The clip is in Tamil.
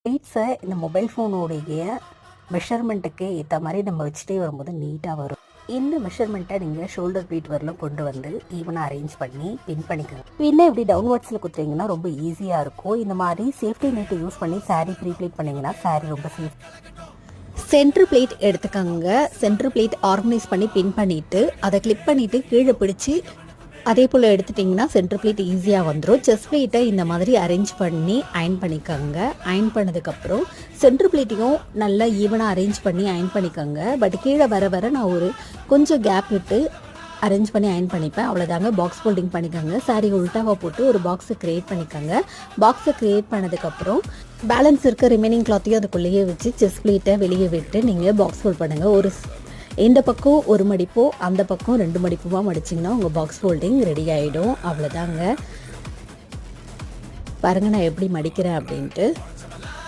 ப்ளீட்ஸை இந்த மொபைல் ஃபோனுடைய மெஷர்மெண்ட்டுக்கு ஏற்ற மாதிரி நம்ம வச்சுட்டே வரும்போது நீட்டாக வரும். இந்த மெஷர்மெண்ட்டை நீங்கள் ஷோல்டர் ப்ளீட் வரலும் கொண்டு வந்து ஈவனாக அரேஞ்ச் பண்ணி பின் பண்ணிக்கோங்க. பின்ன இப்படி டவுன்வர்ட்ஸில் குத்துறீங்கன்னா ரொம்ப ஈஸியாக இருக்கும். இந்த மாதிரி சேஃப்டி நெட்டை யூஸ் பண்ணி சாரீ ப்ளீட் பண்ணிங்கன்னா சாரீ ரொம்ப சேஃப். சென்ட்ரு பிளேட் எடுத்துக்கோங்க. சென்ட்ரு பிளேட் ஆர்கனைஸ் பண்ணி பின் பண்ணிவிட்டு அதை கிளிப் பண்ணிவிட்டு கீழே பிடிச்சி அதே போல் எடுத்துட்டிங்கன்னா சென்ட்ரு பிளேட் ஈஸியாக வந்துடும். செஸ்ட் பிளேட்டை இந்த மாதிரி அரேஞ்ச் பண்ணி அயன் பண்ணிக்கோங்க. அயன் பண்ணதுக்கப்புறம் சென்ட்ரு பிளேட்டையும் நல்லா ஈவனாக அரேஞ்ச் பண்ணி அயன் பண்ணிக்கோங்க. பட் கீழே வர வர நான் ஒரு கொஞ்சம் கேப் விட்டு அரேஞ்ச் பண்ணி அயன் பண்ணிப்பேன். அவ்வளோதாங்க. பாக்ஸ் ஃபோல்டிங் பண்ணிக்கோங்க. சாரீ உல்ட்டாவாக போட்டு ஒரு பாக்ஸை க்ரியேட் பண்ணிக்கோங்க. பாக்ஸை க்ரியேட் பண்ணதுக்கப்புறம் பேலன்ஸ் இருக்க ரிமைனிங் கிளாத்தையும் அதுக்குள்ளேயே வச்சு செஸ்ட் பிளேட்டை வெளியே விட்டு நீங்கள் பாக்ஸ் ஃபோல்ட் பண்ணுங்கள். ஒரு இந்த பக்கம் ஒரு மடிப்போ அந்த பக்கம் 2 மடிப்புமா மடிச்சிங்கன்னா உங்கள் பாக்ஸ் ஃபோல்டிங் ரெடி ஆகிடும். அவ்வளோதாங்க. பாருங்கள் நான் எப்படி மடிக்கிறேன் அப்படின்ட்டு.